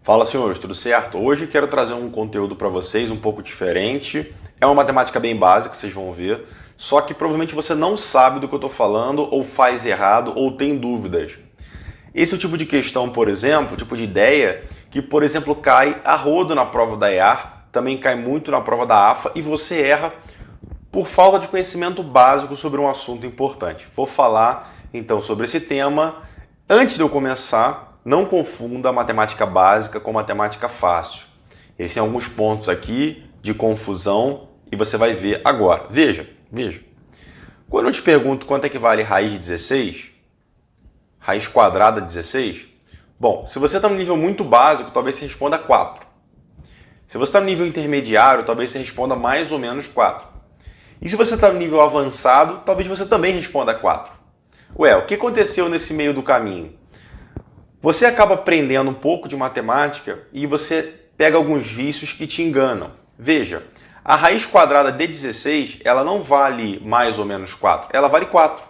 Fala, senhores, tudo certo? Hoje quero trazer um conteúdo para vocês um pouco diferente. É uma matemática bem básica, vocês vão ver, só que provavelmente você não sabe do que eu estou falando, ou faz errado, ou tem dúvidas. Esse é o tipo de questão, por exemplo, o tipo de ideia que, por exemplo, cai a rodo na prova da EAR, também cai muito na prova da AFA e você erra por falta de conhecimento básico sobre um assunto importante. Vou falar então sobre esse tema. Antes de eu começar, não confunda a matemática básica com matemática fácil. Existem alguns pontos aqui de confusão e você vai ver agora. Veja. Quando eu te pergunto quanto é que vale raiz de 16, raiz quadrada de 16, bom, se você está no nível muito básico, talvez você responda 4. Se você está no nível intermediário, talvez você responda mais ou menos 4. E se você está no nível avançado, talvez você também responda 4. Ué, o que aconteceu nesse meio do caminho? Você acaba aprendendo um pouco de matemática e você pega alguns vícios que te enganam. Veja, a raiz quadrada de 16, ela não vale mais ou menos 4, ela vale 4.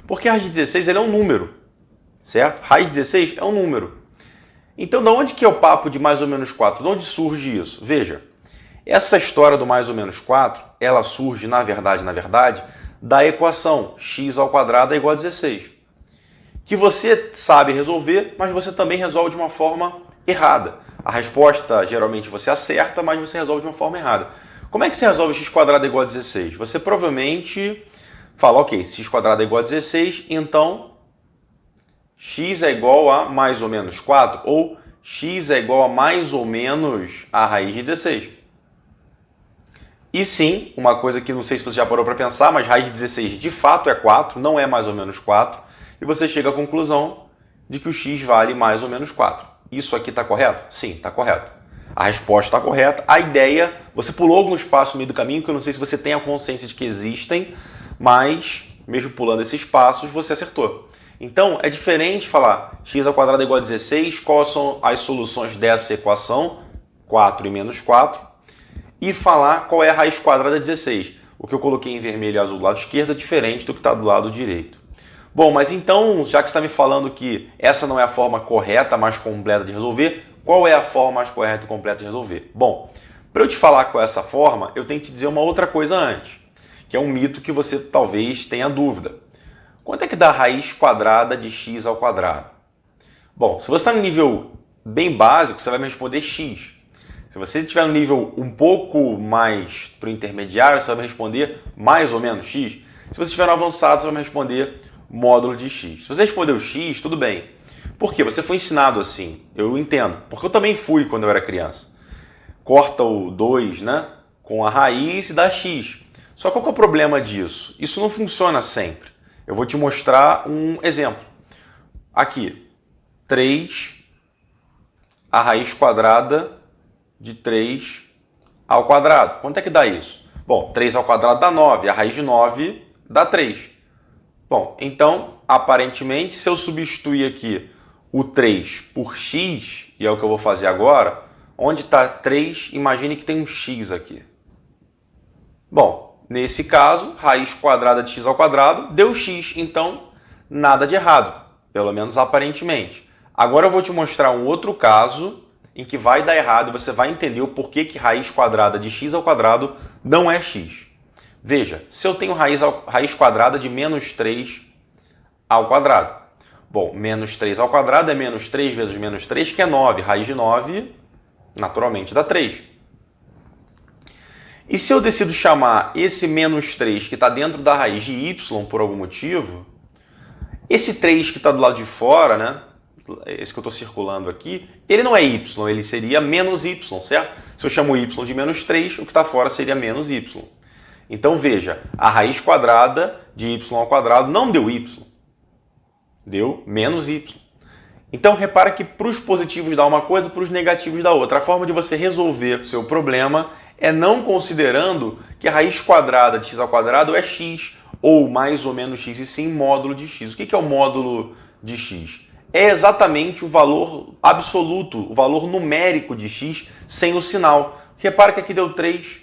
Porque a raiz de 16 ela é um número, certo? Raiz de 16 é um número. Então, de onde que é o papo de mais ou menos 4? De onde surge isso? Veja, essa história do mais ou menos 4, ela surge, na verdade, da equação x² é igual a 16. Que você sabe resolver, mas você também resolve de uma forma errada. A resposta, geralmente, você acerta, mas você resolve de uma forma errada. Como é que você resolve x² é igual a 16? Você provavelmente fala, ok, x² é igual a 16, então x é igual a mais ou menos 4, ou x é igual a mais ou menos a raiz de 16. E sim, uma coisa que não sei se você já parou para pensar, mas raiz de 16 de fato é 4, não é mais ou menos 4, e você chega à conclusão de que o x vale mais ou menos 4. Isso aqui está correto? Sim, está correto. A resposta está correta. A ideia, você pulou alguns passos no meio do caminho, que eu não sei se você tem a consciência de que existem, mas mesmo pulando esses passos, você acertou. Então, é diferente falar x² é igual a 16, quais são as soluções dessa equação, 4 e menos 4, e falar qual é a raiz quadrada de 16. O que eu coloquei em vermelho e azul do lado esquerdo é diferente do que está do lado direito. Bom, mas então, já que você está me falando que essa não é a forma correta, mais completa de resolver, qual é a forma mais correta e completa de resolver? Bom, para eu te falar qual é essa forma, eu tenho que te dizer uma outra coisa antes, que é um mito que você talvez tenha dúvida. Quanto é que dá a raiz quadrada de x²? Bom, se você está no nível bem básico, você vai me responder x. Se você estiver no nível um pouco mais para o intermediário, você vai me responder mais ou menos x. Se você estiver no avançado, você vai me responder módulo de x. Se você respondeu x, tudo bem. Por quê? Você foi ensinado assim. Eu entendo. Porque eu também fui quando eu era criança. Corta o 2, né, com a raiz e dá x. Só qual que é o problema disso? Isso não funciona sempre. Eu vou te mostrar um exemplo. Aqui, 3, a raiz quadrada de 3 ao quadrado. Quanto é que dá isso? Bom, 3 ao quadrado dá 9. A raiz de 9 dá 3. Bom, então, aparentemente, se eu substituir aqui o 3 por x, e é o que eu vou fazer agora, onde está 3, imagine que tem um x aqui. Bom, nesse caso, raiz quadrada de x² deu x, então nada de errado, pelo menos aparentemente. Agora eu vou te mostrar um outro caso em que vai dar errado e você vai entender o porquê que raiz quadrada de x² não é x. Veja, se eu tenho raiz quadrada de menos 3 ao quadrado. Bom, menos 3 ao quadrado é menos 3 vezes menos 3, que é 9. Raiz de 9, naturalmente, dá 3. E se eu decido chamar esse menos 3 que está dentro da raiz de y por algum motivo, esse 3 que está do lado de fora, né, esse que eu estou circulando aqui, ele não é y, ele seria menos y, certo? Se eu chamo y de menos 3, o que está fora seria menos y. Então veja, a raiz quadrada de y² não deu y, deu menos y. Então repara que para os positivos dá uma coisa, para os negativos dá outra. A forma de você resolver o seu problema é não considerando que a raiz quadrada de x² é x, ou mais ou menos x, e sim módulo de x. O que é o módulo de x? É exatamente o valor absoluto, o valor numérico de x sem o sinal. Repara que aqui deu 3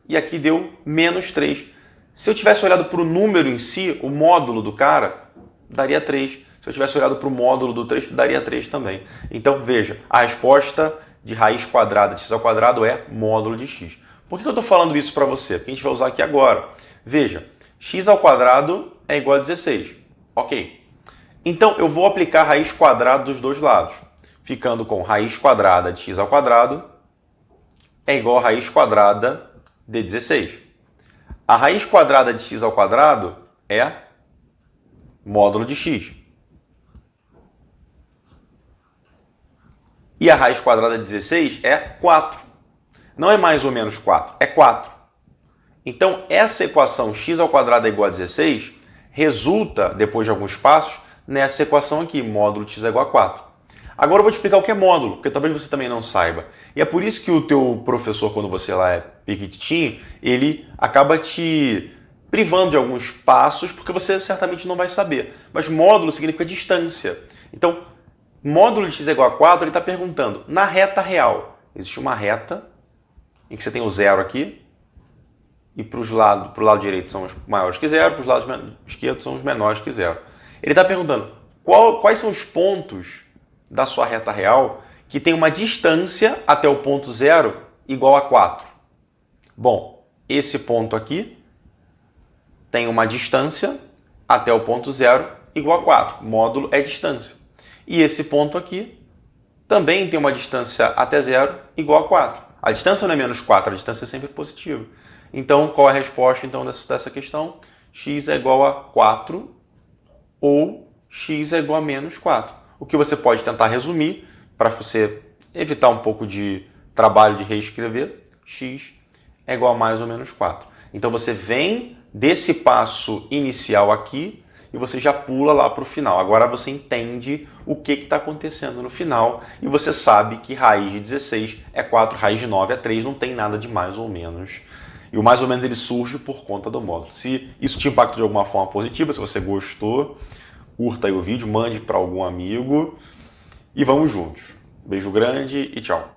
e aqui deu menos 3. Se eu tivesse olhado para o número em si, o módulo do cara, daria 3. Se eu tivesse olhado para o módulo do 3, daria 3 também. Então, veja, a resposta de raiz quadrada de x ao quadrado é módulo de x. Por que eu estou falando isso para você? Porque a gente vai usar aqui agora. Veja, x ao quadrado é igual a 16. Ok. Então, eu vou aplicar a raiz quadrada dos dois lados, ficando com raiz quadrada de x ao quadrado é igual a raiz quadrada de 16. A raiz quadrada de x ao quadrado é módulo de x. E a raiz quadrada de 16 é 4. Não é mais ou menos 4, é 4. Então, essa equação x ao quadrado é igual a 16 resulta, depois de alguns passos, nessa equação aqui, módulo de x é igual a 4. Agora eu vou te explicar o que é módulo, porque talvez você também não saiba. E é por isso que o teu professor, quando você lá é piquititinho, ele acaba te privando de alguns passos, porque você certamente não vai saber. Mas módulo significa distância. Então, módulo de x é igual a 4, ele está perguntando, na reta real, existe uma reta em que você tem o zero aqui, e para o lado direito são os maiores que zero, para os lados esquerdos são os menores que zero. Ele está perguntando quais são os pontos da sua reta real que tem uma distância até o ponto zero igual a 4. Bom, esse ponto aqui tem uma distância até o ponto zero igual a 4. Módulo é distância. E esse ponto aqui também tem uma distância até zero igual a 4. A distância não é menos 4, a distância é sempre positiva. Então, qual é a resposta então, dessa questão? X é igual a 4 ou x é igual a menos 4. O que você pode tentar resumir, para você evitar um pouco de trabalho de reescrever, x é igual a mais ou menos 4. Então, você vem desse passo inicial aqui e você já pula lá para o final. Agora você entende o que está acontecendo no final e você sabe que raiz de 16 é 4, raiz de 9 é 3, não tem nada de mais ou menos. E o mais ou menos ele surge por conta do módulo. Se isso te impactou de alguma forma positiva, se você gostou, curta aí o vídeo, mande para algum amigo e vamos juntos. Beijo grande e tchau.